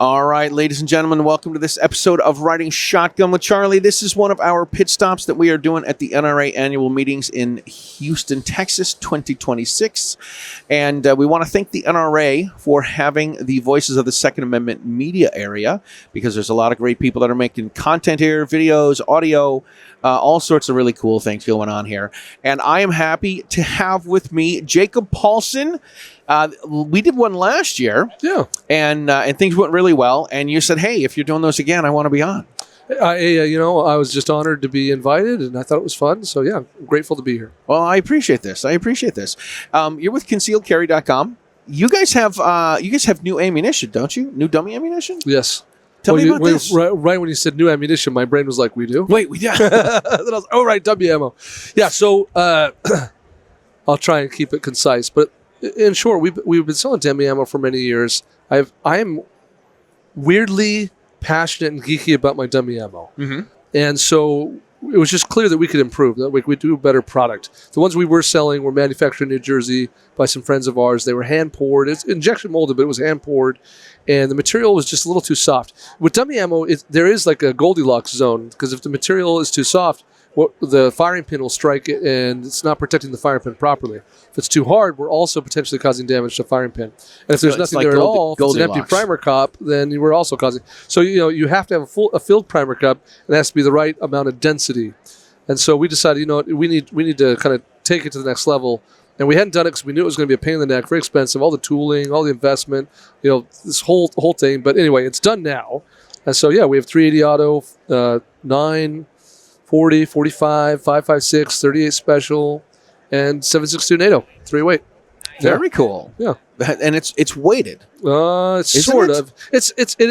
All right, ladies and gentlemen, welcome to this episode of Riding Shotgun with Charlie. This is one of our pit stops that we are doing at the NRA annual meetings in Houston, Texas, 2026. And we want to thank the NRA for having the Voices of the Second Amendment media area, because there's a lot of great people that are making content here, videos, audio, all sorts of really cool things going on here. And I am happy to have with me Jacob Paulsen. We did one last year, and things went really well. And you said, "Hey, if you're doing those again, I want to be on." I was just honored to be invited, and I thought it was fun. So yeah, I'm grateful to be here. Well, I appreciate this. You're with ConcealedCarry.com. You guys have new ammunition, don't you? New dummy ammunition? Yes. Tell me about this. Right when you said new ammunition, my brain was like, "We do." Wait, we do. Then I was, "Oh, right, dummy ammo." Yeah. So I'll try and keep it concise, but in short, we've been selling dummy ammo for many years. I am weirdly passionate and geeky about my dummy ammo, and so it was just clear that we could improve. That we could do a better product. The ones we were selling were manufactured in New Jersey by some friends of ours. They were hand poured. It's injection molded, but it was hand poured, and the material was just a little too soft. With dummy ammo, there is like a Goldilocks zone, because if the material is too soft, the firing pin will strike it, and it's not protecting the firing pin properly. If it's too hard, we're also potentially causing damage to the firing pin. And if there's nothing there at all, if it's an empty primer cup, then we're also causing. So you have to have a filled primer cup, and it has to be the right amount of density. And so we decided, we need to kind of take it to the next level. And we hadn't done it because we knew it was going to be a pain in the neck, very expensive, all the tooling, all the investment, this whole thing. But anyway, it's done now. And so we have 380 auto, 9. 40, 45, 5.56, 38 special, and 7.62 NATO, 3-weight. Very cool. Yeah, and it's weighted. It's sort of.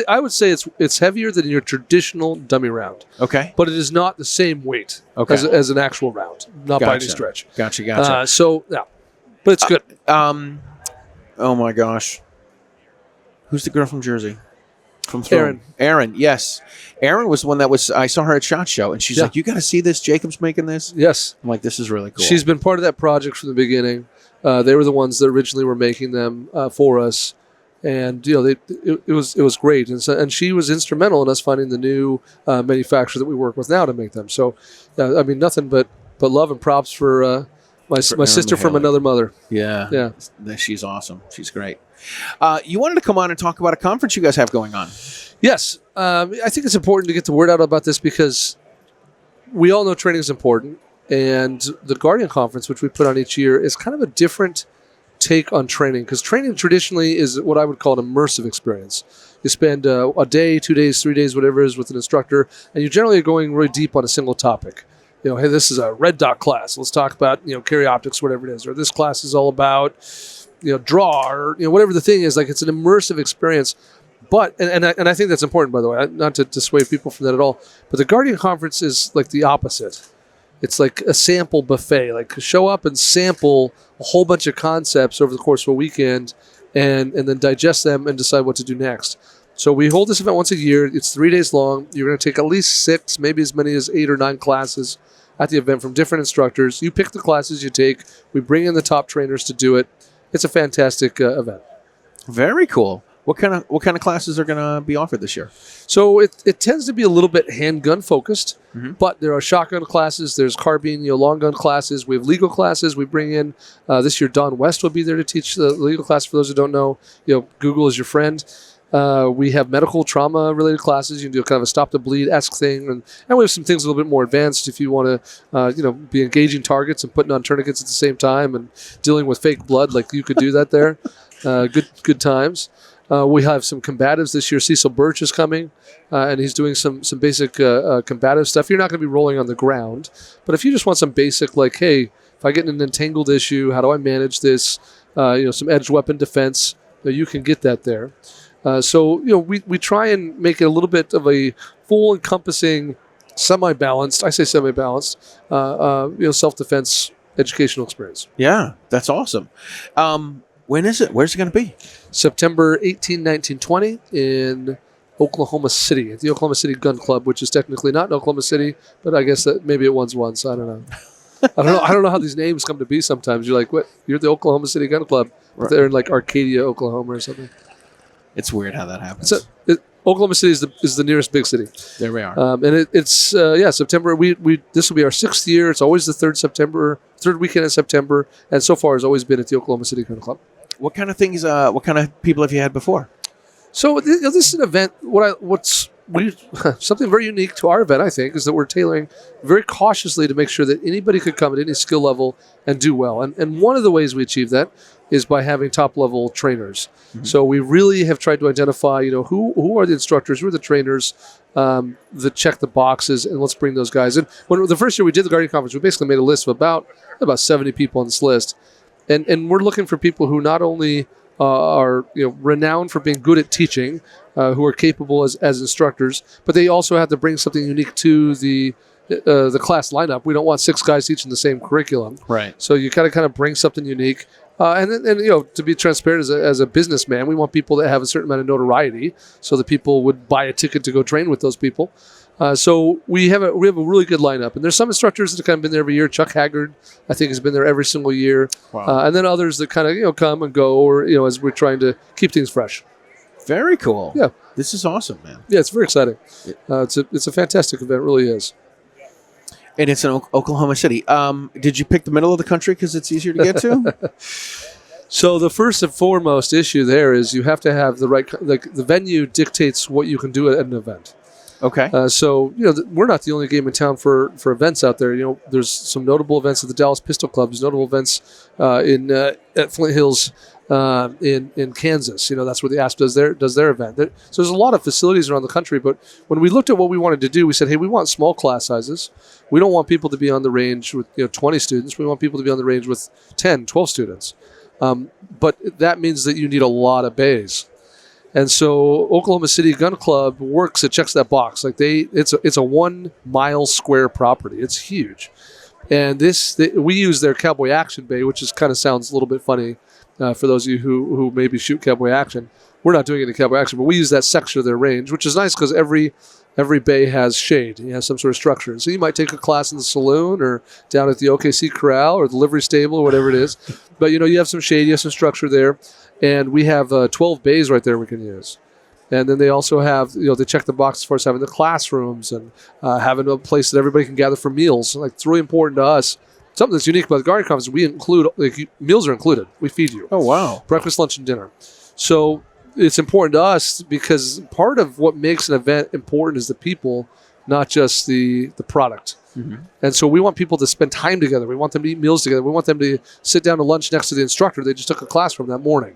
I would say it's heavier than your traditional dummy round. Okay, but it is not the same weight as an actual round, not by any stretch. Gotcha. But it's good. Oh my gosh, who's the girl from Jersey? From Erin, yes. Erin was the one I saw her at SHOT Show, and she's like, "You got to see this. Jacob's making this." Yes. I'm like, "This is really cool." She's been part of that project from the beginning. They were the ones that originally were making them for us, and it was great. And she was instrumental in us finding the new manufacturer that we work with now to make them. So, nothing but love and props for my sister from another mother. Yeah. She's awesome. She's great. You wanted to come on and talk about a conference you guys have going on. Yes. I think it's important to get the word out about this, because we all know training is important. And the Guardian Conference, which we put on each year, is kind of a different take on training, because training traditionally is what I would call an immersive experience. You spend a day, 2 days, 3 days, whatever it is, with an instructor, and you generally are going really deep on a single topic. Hey, this is a red dot class. Let's talk about, carry optics, whatever it is. Or this class is all about, draw, or, whatever the thing is. Like, it's an immersive experience. But, and I think that's important, by the way, not to dissuade people from that at all. But the Guardian Conference is like the opposite. It's like a sample buffet. Like, show up and sample a whole bunch of concepts over the course of a weekend, and then digest them and decide what to do next. So we hold this event once a year. It's 3 days long. You're going to take at least 6, maybe as many as 8 or 9 classes at the event from different instructors. You pick the classes you take. We bring in the top trainers to do it. It's a fantastic event. Very cool. What kind of classes are going to be offered this year? So it tends to be a little bit handgun focused, but there are shotgun classes. There's carbine, long gun classes. We have legal classes. We bring in this year. Don West will be there to teach the legal class. For those who don't know, Google is your friend. We have medical trauma related classes. You can do kind of a stop the bleed-esque thing, and we have some things a little bit more advanced if you want to, be engaging targets and putting on tourniquets at the same time and dealing with fake blood. Like, you could do that there. Good times. We have some combatives this year. Cecil Birch is coming, and he's doing some basic combative stuff. You're not going to be rolling on the ground, but if you just want some basic, like, hey, if I get in an entangled issue, how do I manage this? Some edged weapon defense, you can get that there. So we try and make it a little bit of a full encompassing, semi-balanced, I say semi-balanced, self-defense educational experience. Yeah, that's awesome. When is it? Where's it going to be? September 18, 19, 20 in Oklahoma City, at the Oklahoma City Gun Club, which is technically not in Oklahoma City, but I guess that maybe it was once. I don't know. I don't know how these names come to be sometimes. You're like, what? You're the Oklahoma City Gun Club. But they're in like Arcadia, Oklahoma or something. It's weird how that happens. Oklahoma City is the nearest big city. There we are. And it's September. We this will be our 6th year. It's always the third weekend in September, and so far has always been at the Oklahoma City Gun Club. What kind of things? What kind of people have you had before? So this is an event. Something very unique to our event, I think, is that we're tailoring very cautiously to make sure that anybody could come at any skill level and do well. And one of the ways we achieve that is by having top-level trainers. Mm-hmm. So we really have tried to identify, who are the instructors, who are the trainers that check the boxes, and let's bring those guys in. When the first year we did the Guardian Conference, we basically made a list of about 70 people on this list, and we're looking for people who not only are renowned for being good at teaching, who are capable as instructors, but they also have to bring something unique to the class lineup. We don't want 6 guys teaching the same curriculum, right? So you kind of bring something unique. And to be transparent as a businessman, we want people that have a certain amount of notoriety, so that people would buy a ticket to go train with those people. So we have a really good lineup, and there's some instructors that have kind of been there every year. Chuck Haggard, I think, has been there every single year. Wow. And then others that kind of come and go, or as we're trying to keep things fresh. Very cool. Yeah, this is awesome, man. Yeah, it's very exciting. It's a fantastic event, it really is. And it's in Oklahoma City. Did you pick the middle of the country because it's easier to get to? So the first and foremost issue there is you have to have the right, the venue dictates what you can do at an event. Okay. So we're not the only game in town for events out there. There's some notable events at the Dallas Pistol Club. There's notable events at Flint Hills in Kansas. That's where the ASP does their event. So there's a lot of facilities around the country. But when we looked at what we wanted to do, we said, hey, we want small class sizes. We don't want people to be on the range with 20 students. We want people to be on the range with 10, 12 students. But that means that you need a lot of bays. And so Oklahoma City Gun Club checks that box. It's a 1 mile square property. It's huge. And we use their Cowboy Action Bay, which kind of sounds a little bit funny for those of you who maybe shoot Cowboy Action. We're not doing it in Cowboy Action, but we use that section of their range, which is nice because every bay has shade. You have some sort of structure. So you might take a class in the saloon or down at the OKC Corral or the livery stable or whatever it is. But, you have some shade, you have some structure there. And we have 12 bays right there we can use. And then they also have, they check the box as far as having the classrooms and having a place that everybody can gather for meals. It's really important to us. Something that's unique about the Guardian Conference, we include, meals are included. We feed you. Oh, wow. Breakfast, lunch, and dinner. So it's important to us because part of what makes an event important is the people, not just the product. Mm-hmm. And so we want people to spend time together. We want them to eat meals together. We want them to sit down to lunch next to the instructor they just took a class from that morning.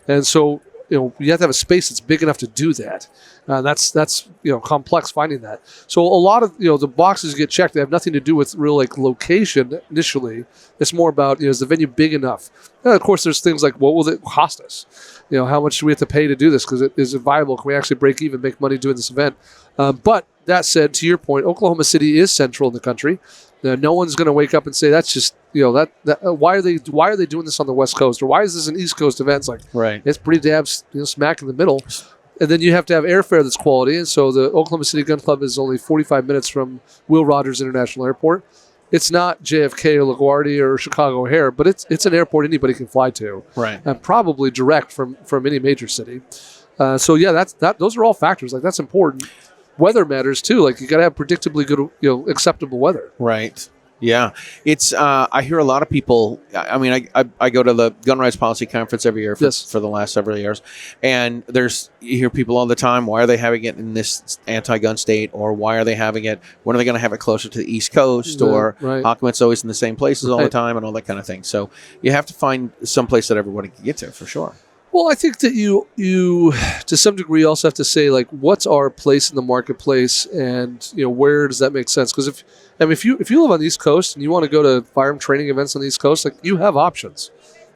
And so, you have to have a space that's big enough to do that. That's complex finding that. So a lot of, the boxes get checked. They have nothing to do with real location initially. It's more about, is the venue big enough? And of course, there's things like, what will it cost us? How much do we have to pay to do this? Because is it viable? Can we actually break even, make money doing this event? But that said, to your point, Oklahoma City is central in the country. No one's going to wake up and say that's just why are they doing this on the West Coast, or why is this an East Coast event? It's like, right, it's pretty damn smack in the middle. And then you have to have airfare that's quality. And so the Oklahoma City Gun Club is only 45 minutes from Will Rogers International Airport. It's not JFK or LaGuardia or Chicago O'Hare, but it's an airport anybody can fly to, right? And probably direct from any major city. So yeah, those are all factors. That's important. Weather matters too. You got to have predictably good, acceptable weather. Right. Yeah. It's, I hear a lot of people, I mean, I go to the Gun Rights Policy Conference every year for the last several years. And you hear people all the time, why are they having it in this anti-gun state? Or why are they having it, when are they going to have it closer to the East Coast? Or how come it's always in the same places all the time and all that kind of thing. So you have to find some place that everybody can get to for sure. Well, I think that you to some degree also have to say what's our place in the marketplace, and where does that make sense? Because if you live on the East Coast and you want to go to firearm training events on the East Coast, you have options.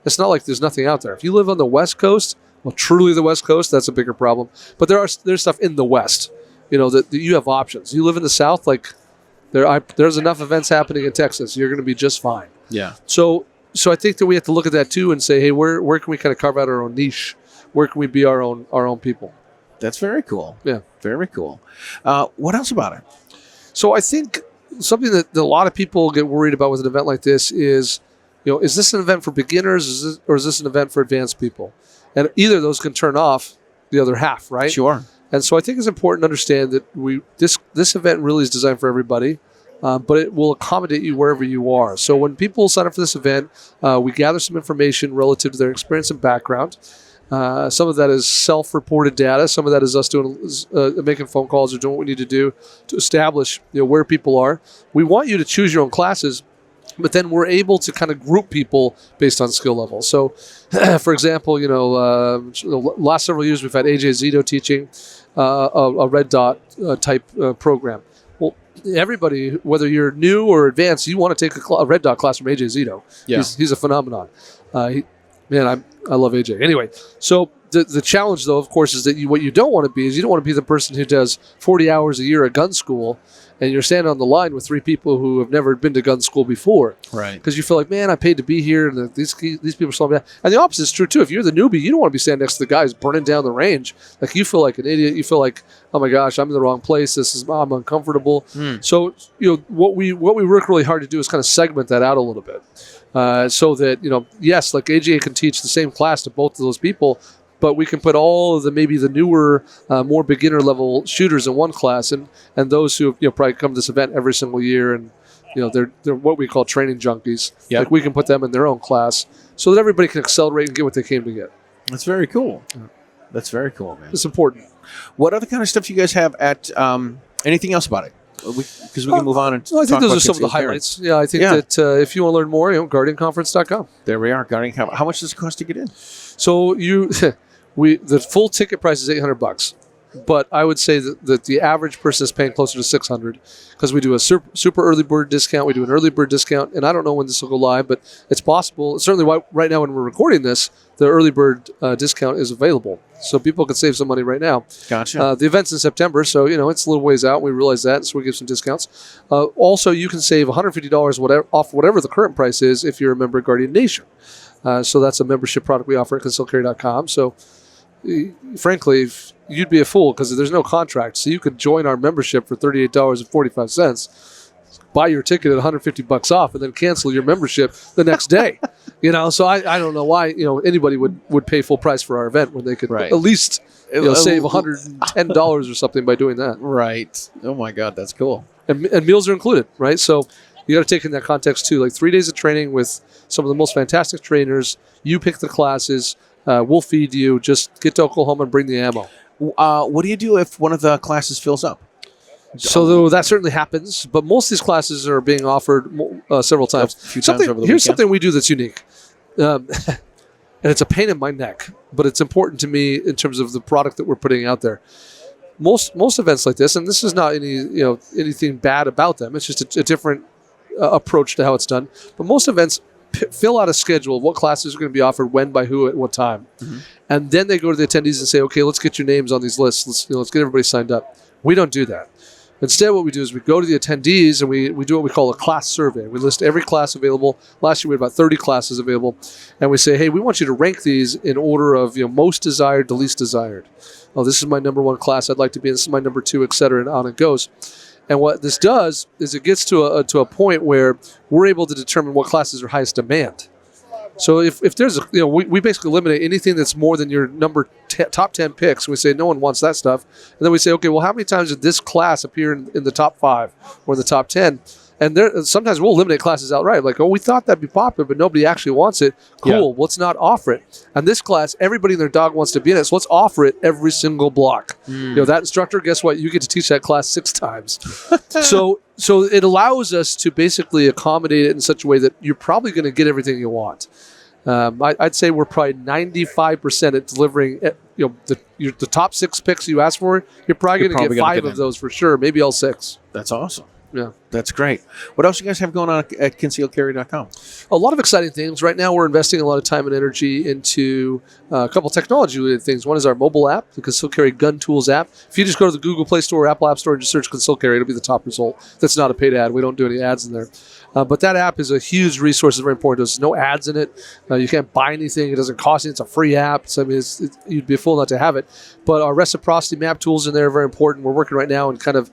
It's not like there's nothing out there. If you live on the West Coast, well, truly the West Coast, that's a bigger problem. But there's stuff in the West, that you have options. You live in the South, there's enough events happening in Texas. You're going to be just fine. Yeah. So I think that we have to look at that too and say, hey, where can we kind of carve out our own niche? Where can we be our own people? That's very cool. Yeah, very cool. What else about it? So I think something that a lot of people get worried about with an event like this is, is this an event for beginners, or is this an event for advanced people? And either of those can turn off the other half, right? Sure. And so I think it's important to understand that this event really is designed for everybody, but it will accommodate you wherever you are. So when people sign up for this event, we gather some information relative to their experience and background. Some of that is self-reported data. Some of that is us doing making phone calls or doing what we need to do to establish where people are. We want you to choose your own classes, but then we're able to kind of group people based on skill level. So, for example, the last several years we've had AJ Zito teaching a red dot type program. Well, everybody, whether you're new or advanced, you want to take a red dot class from AJ Zito. Yeah. He's a phenomenon. I love AJ. Anyway, so the challenge, though, of course, is that what you don't want to be is you don't want to be the person who does 40 hours a year at gun school and you're standing on the line with 3 people who have never been to gun school before. Right. Because you feel like, man, I paid to be here, and these people are slowing me down. And the opposite is true, too. If you're the newbie, you don't want to be standing next to the guys burning down the range. Like, you feel like an idiot. You feel like, oh, my gosh, I'm in the wrong place. I'm uncomfortable. So, what we work really hard to do is kind of segment that out a little bit. So that, yes, like AJ can teach the same class to both of those people, but we can put all of maybe the newer, more beginner level shooters in one class, and those who probably come to this event every single year, and they're what we call training junkies. Yep. Like we can put them in their own class so that everybody can accelerate and get what they came to get. That's very cool. That's very cool, man. It's important. What other kind of stuff do you guys have at? Anything else about it? Because we can move on and I think talk those about are some of the Concealed Carry. highlights. Yeah, I think that if you want to learn more, GuardianConference.com. There we are. How much does it cost to get in? So the full ticket price is $800, but I would say that the average person is paying closer to $600 because we do a super early bird discount. We do an early bird discount, and I don't know when this will go live, but it's possible. Certainly, right now when we're recording this, the early bird discount is available, so people can save some money right now. Gotcha. The event's in September, so it's a little ways out. We realize that, so we give some discounts. Also, you can save $150 off whatever the current price is if you're a member of Guardian Nation. So that's a membership product we offer at concealedcarry.com. So, frankly, you'd be a fool because there's no contract. So you could join our membership for $38.45, buy your ticket at $150 off, and then cancel your membership the next day. So I don't know why anybody would pay full price for our event when they could at least save $110 or something by doing that. Right. Oh my God, that's cool. And meals are included, right? So you got to take in that context too. Like 3 days of training with some of the most fantastic trainers. You pick the classes. We'll feed you. Just get to Oklahoma and bring the ammo. What do you do if one of the classes fills up? So that certainly happens, but most of these classes are being offered several times. A few times over the Here's weekend. something we do that's unique, and it's a pain in my neck, but it's important to me in terms of the product that we're putting out there. Most events like this, and this is not anything bad about them. It's just a different approach to how it's done. But most events fill out a schedule of what classes are going to be offered, when, by who, at what time, and then they go to the attendees and say, "Okay, let's get your names on these lists. Let's get everybody signed up." We don't do that. Instead, what we do is we go to the attendees and we do what we call a class survey. We list every class available. Last year we had about 30 classes available, and we say, "Hey, we want you to rank these in order of most desired to least desired. Oh, this is my number 1 class I'd like to be in. This is my number 2, et cetera, and on it goes." And what this does is it gets to a point where we're able to determine what classes are highest demand. So if there's we basically eliminate anything that's more than your top 10 picks. We say no one wants that stuff, and then we say, okay, well, how many times did this class appear in the top 5 or the top 10? And sometimes we'll eliminate classes outright. Like, oh, we thought that'd be popular, but nobody actually wants it. Cool, let's not offer it. And this class, everybody and their dog wants to be in it, so let's offer it every single block. That instructor, guess what? You get to teach that class 6 times. So it allows us to basically accommodate it in such a way that you're probably going to get everything you want. I'd say we're probably 95% at delivering. The top 6 picks you asked for, you're probably going to get 5 of those for sure, maybe all 6. That's awesome. Yeah, that's great. What else you guys have going on at concealedcarry.com? A lot of exciting things. Right now, we're investing a lot of time and energy into a couple technology-related things. One is our mobile app, the Concealed Carry Gun Tools app. If you just go to the Google Play Store or Apple App Store and just search Concealed Carry, it'll be the top result. That's not a paid ad. We don't do any ads in there. But that app is a huge resource. It's very important. There's no ads in it. You can't buy anything. It doesn't cost you. It's a free app. So, I mean, you'd be a fool not to have it. But our reciprocity map tools in there are very important. We're working right now on kind of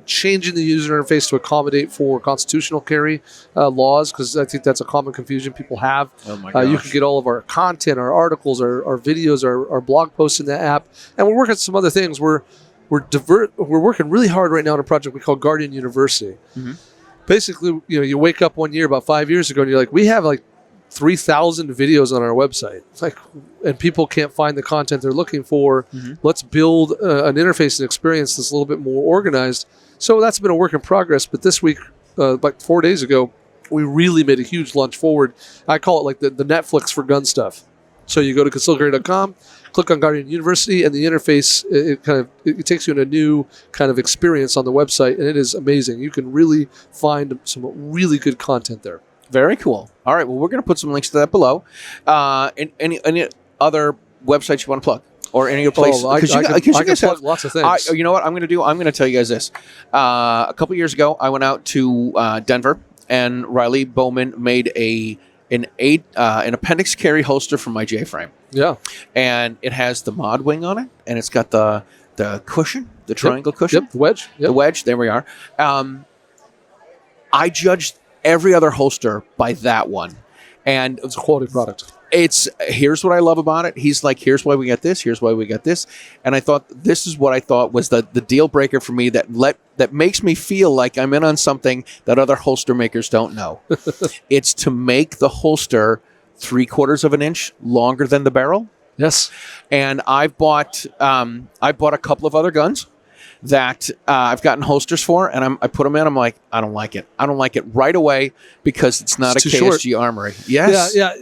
changing the user interface to accommodate for constitutional carry laws, because I think that's a common confusion people have. Oh my gosh. You can get all of our content, our articles, our videos, our blog posts in that app. And we're working on some other things. We're working really hard right now on a project we call Guardian University. Mm-hmm. Basically, you wake up one year about 5 years ago and you're like, we have like 3,000 videos on our website. It's like, and people can't find the content they're looking for. Mm-hmm. Let's build an interface and experience that's a little bit more organized. So that's been a work in progress. But this week, like 4 days ago, we really made a huge launch forward. I call it like the Netflix for gun stuff. So you go to concealedcarry.com, click on Guardian University, and the interface, it takes you in a new kind of experience on the website, and it is amazing. You can really find some really good content there. Very cool. All right, well, we're going to put some links to that below. Any other websites you want to plug? Or any other place? I can plug lots of things. You know what I'm going to do? I'm going to tell you guys this. A couple years ago, I went out to Denver, and Riley Bowman made an appendix carry holster for my J-frame. Yeah. And it has the mod wing on it, and it's got the cushion, the triangle cushion. Yep, the wedge. Yep. The wedge, there we are. I judged every other holster by that one. And it's a quality product. Here's what I love about it. He's like, here's why we got this, here's why we got this. And I thought, this is what I thought was the deal breaker for me that makes me feel like I'm in on something that other holster makers don't know. It's to make the holster 3/4 of an inch longer than the barrel. Yes. And I bought a couple of other guns that I've gotten holsters for, and I put them in. I'm like, I don't like it. I don't like it right away because it's not a KSG Armory. Yes. Yeah.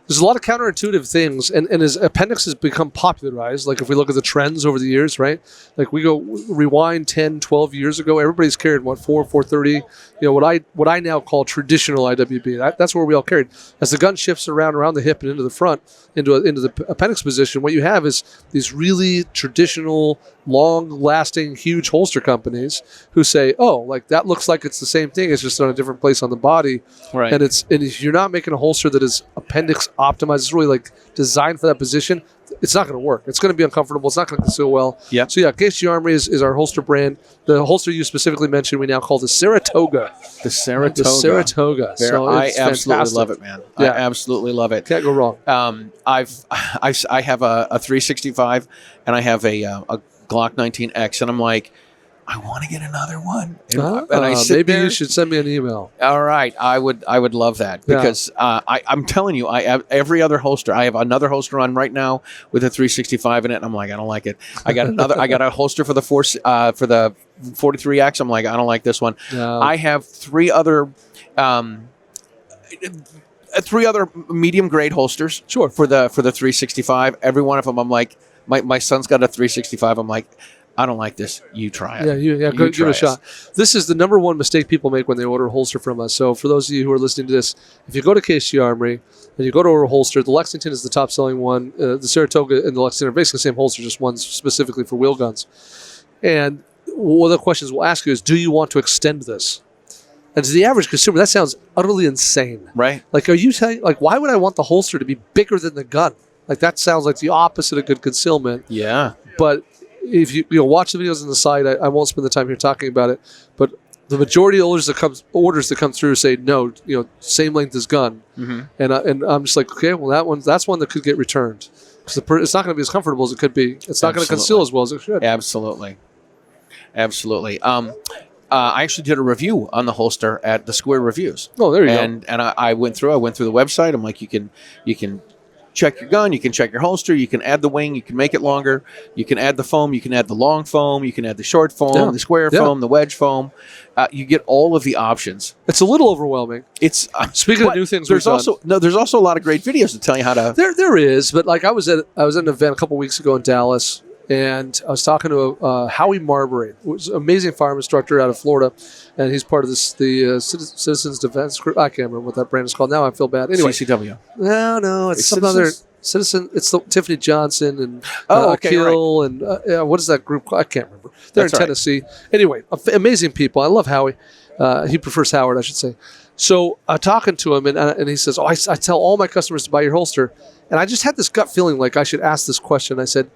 There's a lot of counterintuitive things, and as appendix has become popularized, like if we look at the trends over the years, right? Like we go rewind 10, 12 years ago, everybody's carried 430, what I now call traditional IWB. That's where we all carried. As the gun shifts around the hip and into the front, into the appendix position, what you have is these really traditional, long-lasting, huge holster companies who say, oh, like that looks like it's the same thing, it's just on a different place on the body. Right. And if you're not making a holster that is appendix optimized, it's really like designed for that position, it's not going to work. It's going to be uncomfortable. It's not going to conceal well. Yeah. So yeah, KSG Armory is our holster brand. The holster you specifically mentioned, we now call the Saratoga. The Saratoga. The Saratoga. So I absolutely love it, man. Yeah. I absolutely love it. Can't go wrong. I have a 365 and I have a Glock 19X, and I'm like, I want to get another one. And I sit maybe there. You should send me an email. All right, I would love that because I'm telling you, I have every other holster. I have another holster on right now with a 365 in it. And I'm like, I don't like it. I got a holster for the 43X. I'm like, I don't like this one. No. I have three other medium grade holsters. Sure. For the 365. Every one of them, I'm like, my son's got a 365. I'm like, I don't like this. You try it. Give it a shot. This is the number one mistake people make when they order a holster from us. So for those of you who are listening to this, if you go to KSG Armory and you go to order a holster, the Lexington is the top selling one. The Saratoga and the Lexington are basically the same holster, just one's specifically for wheel guns. And one of the questions we'll ask you is, do you want to extend this? And to the average consumer, that sounds utterly insane. Right. Like, are you telling, like, why would I want the holster to be bigger than the gun? Like, that sounds like the opposite of good concealment. Yeah. But if you watch the videos on the site, I won't spend the time here talking about it, but the majority of orders that come through say no, same length as gun, and I'm just like, okay, well that's one that could get returned because it's not going to be as comfortable as it could be. It's not going to conceal as well as it should. Absolutely. I actually did a review on the holster at the Square Reviews. Oh, there you go. And I went through the website. I'm like, you can check your gun, you can check your holster, you can add the wing, you can make it longer, you can add the foam, you can add the long foam, you can add the short foam, the square foam, the wedge foam. You get all of the options. It's a little overwhelming. It's speaking of new things. There's also a lot of great videos to tell you how to. There is, but like I was at an event a couple weeks ago in Dallas, and I was talking to Howie Marbury, who's an amazing firearm instructor out of Florida, and he's part of the Citizens Defense Group. I can't remember what that brand is called now. I feel bad. Anyway, CCW. No, it's some other Citizen. It's Tiffany Johnson and Akil and what is that group called? I can't remember. They're That's in Tennessee. Anyway, amazing people. I love Howie. He prefers Howard, I should say. So talking to him, and he says, I tell all my customers to buy your holster. And I just had this gut feeling like I should ask this question. I said,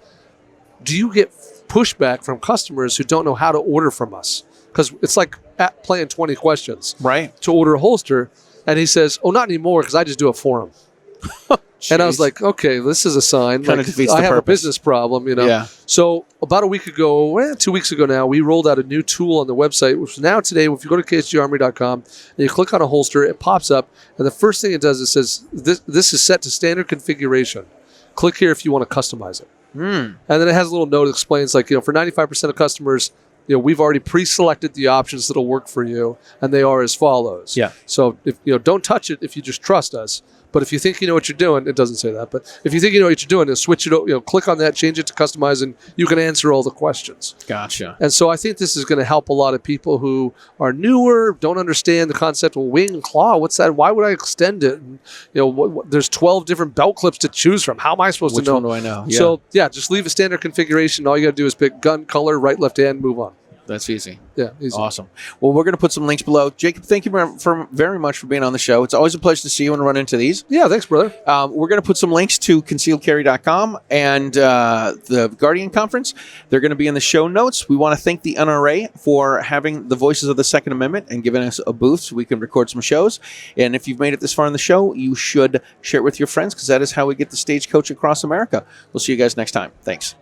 do you get pushback from customers who don't know how to order from us? Because it's like playing 20 questions to order a holster. And he says, oh, not anymore, because I just do it for them. And I was like, okay, this is a sign. Kind of defeats the purpose. I have a business problem, Yeah. So about a week ago, 2 weeks ago now, we rolled out a new tool on the website, which now today, if you go to ksgarmory.com and you click on a holster, it pops up. And the first thing it does, it says, this is set to standard configuration. Click here if you want to customize it. And then it has a little note that explains, like, for 95% of customers, we've already pre-selected the options that'll work for you, and they are as follows. Yeah. So if don't touch it if you just trust us. But if you think you know what you're doing, it doesn't say that. But if you think you know what you're doing, switch it. Click on that, change it to customize, and you can answer all the questions. Gotcha. And so I think this is going to help a lot of people who are newer, don't understand the concept of wing and claw. What's that? Why would I extend it? And, there's 12 different belt clips to choose from. How am I supposed to know? Which one do I know? Yeah. So just leave a standard configuration. All you got to do is pick gun, color, right, left hand, move on. That's easy. Yeah, easy. Awesome. Well, we're going to put some links below. Jacob, thank you very much for being on the show. It's always a pleasure to see you and run into these. Yeah, thanks, brother. We're going to put some links to concealedcarry.com and the Guardian Conference. They're going to be in the show notes. We want to thank the NRA for having the Voices of the Second Amendment and giving us a booth so we can record some shows. And if you've made it this far in the show, you should share it with your friends, because that is how we get the stagecoach across America. We'll see you guys next time. Thanks.